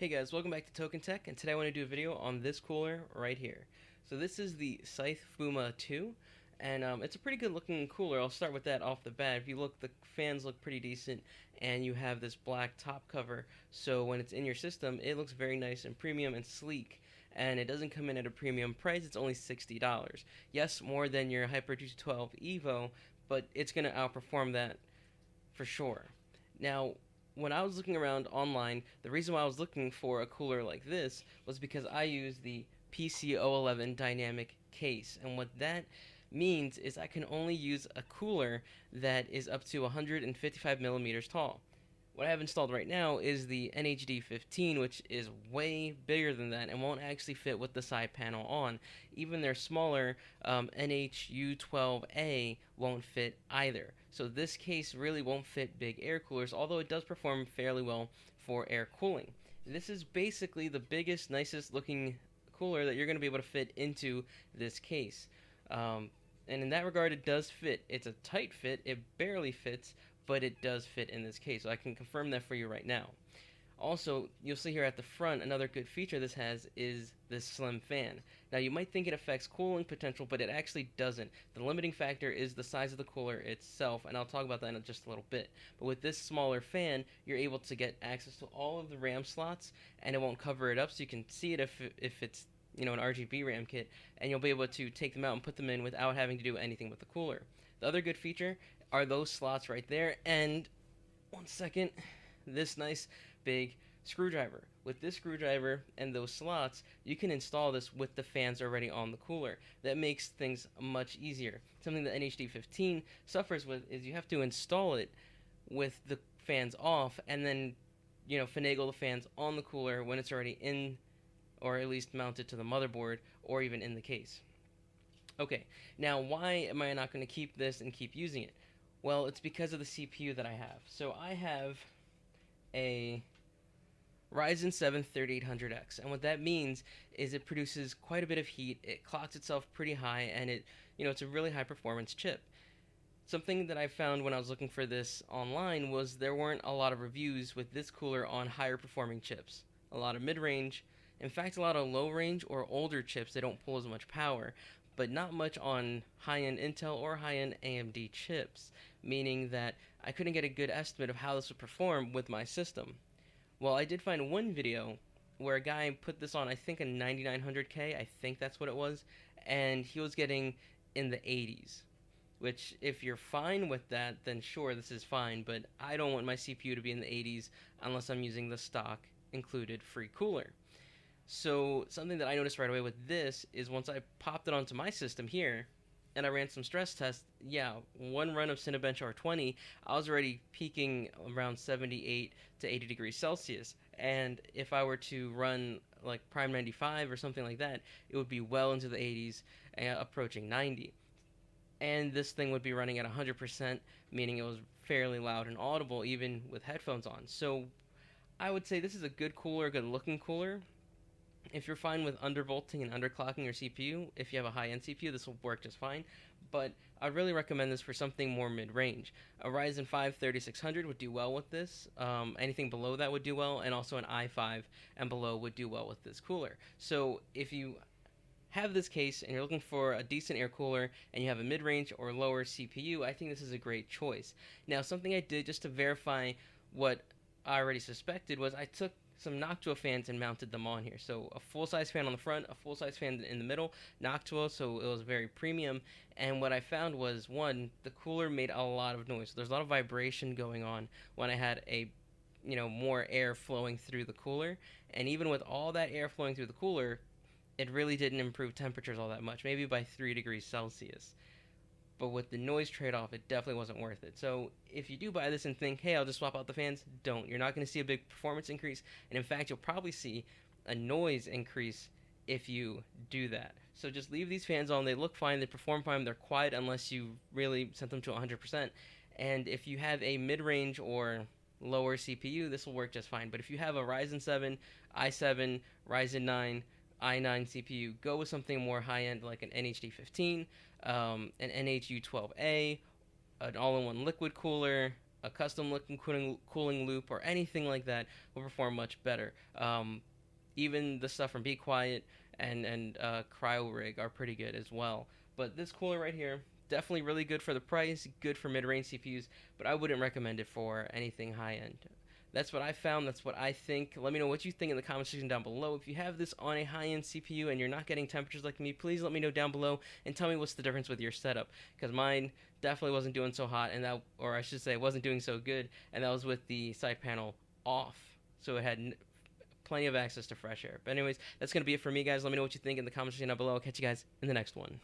Hey guys, welcome back to Token Tech, and today I want to do a video on this cooler right here. So this is the Scythe Fuma 2, and it's a pretty good looking cooler. I'll start with that off the bat. If you look, the fans look pretty decent, and you have this black top cover, so when it's in your system, it looks very nice and premium and sleek, and it doesn't come in at a premium price. It's only $60. Yes, more than your Hyper 212 Evo, but it's going to outperform that for sure. Now, when I was looking around online, the reason why I was looking for a cooler like this was because I use the PC O11 dynamic case. And what that means is I can only use a cooler that is up to 155 millimeters tall. What I have installed right now is the NHD15, which is way bigger than that and won't actually fit with the side panel on. Even their smaller NHU12A won't fit either. So this case really won't fit big air coolers, although it does perform fairly well for air cooling. This is basically the biggest, nicest looking cooler that you're going to be able to fit into this case. And in that regard, it does fit. It's a tight fit, it barely fits, but it does fit in this case. So I can confirm that for you right now. Also, you'll see here at the front, another good feature this has is this slim fan. Now, you might think it affects cooling potential, but it actually doesn't. The limiting factor is the size of the cooler itself, and I'll talk about that in just a little bit. But with this smaller fan, you're able to get access to all of the RAM slots, and it won't cover it up, so you can see it if it's an RGB RAM kit, and you'll be able to take them out and put them in without having to do anything with the cooler. The other good feature are those slots right there, and one second, this nice big screwdriver. With this screwdriver and those slots, you can install this with the fans already on the cooler. That makes things much easier. Something that NHD15 suffers with is you have to install it with the fans off and then finagle the fans on the cooler when it's already in, or at least mounted to the motherboard, or even in the case. Okay, now why am I not going to keep this and keep using it? Well, it's because of the CPU that I have. So I have a Ryzen 7 3800X, and what that means is it produces quite a bit of heat, it clocks itself pretty high, and it's a really high performance chip. Something that I found when I was looking for this online was there weren't a lot of reviews with this cooler on higher performing chips. A lot of mid-range, in fact a lot of low-range or older chips that don't pull as much power, but not much on high-end Intel or high-end AMD chips, meaning that I couldn't get a good estimate of how this would perform with my system. Well, I did find one video where a guy put this on, I think a 9900K, I think that's what it was, and he was getting in the 80s. Which, if you're fine with that, then sure, this is fine, but I don't want my CPU to be in the 80s unless I'm using the stock included free cooler. So something that I noticed right away with this is once I popped it onto my system here, and I ran some stress tests, yeah, one run of Cinebench R20, I was already peaking around 78 to 80 degrees Celsius. And if I were to run like Prime 95 or something like that, it would be well into the 80s, approaching 90. And this thing would be running at 100%, meaning it was fairly loud and audible even with headphones on. So I would say this is a good cooler, good looking cooler. If you're fine with undervolting and underclocking your CPU, if you have a high-end CPU, this will work just fine. But I'd really recommend this for something more mid-range. A Ryzen 5 3600 would do well with this. Anything below that would do well, and also an i5 and below would do well with this cooler. So if you have this case and you're looking for a decent air cooler and you have a mid-range or lower CPU, I think this is a great choice. Now, something I did just to verify what I already suspected was I took some Noctua fans and mounted them on here. So a full-size fan on the front, a full-size fan in the middle, Noctua, so it was very premium. And what I found was, one, the cooler made a lot of noise. So there's a lot of vibration going on when I had more air flowing through the cooler. And even with all that air flowing through the cooler, it really didn't improve temperatures all that much, maybe by 3 degrees Celsius. But with the noise trade-off, it definitely wasn't worth it. So if you do buy this and think, hey, I'll just swap out the fans, don't. You're not going to see a big performance increase, and in fact, you'll probably see a noise increase if you do that. So just leave these fans on. They look fine, they perform fine, they're quiet unless you really set them to 100%. And if you have a mid-range or lower CPU, this will work just fine. But if you have a Ryzen 7, i7, Ryzen 9, i9 CPU, go with something more high-end like an NHD15, an NHU12A, an all-in-one liquid cooler, a custom looking cooling loop or anything like that will perform much better. Even the stuff from Be Quiet and Cryo Rig are pretty good as well. But this cooler right here, definitely really good for the price, good for mid-range CPUs, but I wouldn't recommend it for anything high-end. That's what I found. That's what I think. Let me know what you think in the comment section down below. If you have this on a high-end CPU and you're not getting temperatures like me, please let me know down below and tell me what's the difference with your setup. Because mine definitely wasn't doing so hot, and that, or I should say, wasn't doing so good, and that was with the side panel off, so it had plenty of access to fresh air. But anyways, that's gonna be it for me, guys. Let me know what you think in the comment section down below. I'll catch you guys in the next one.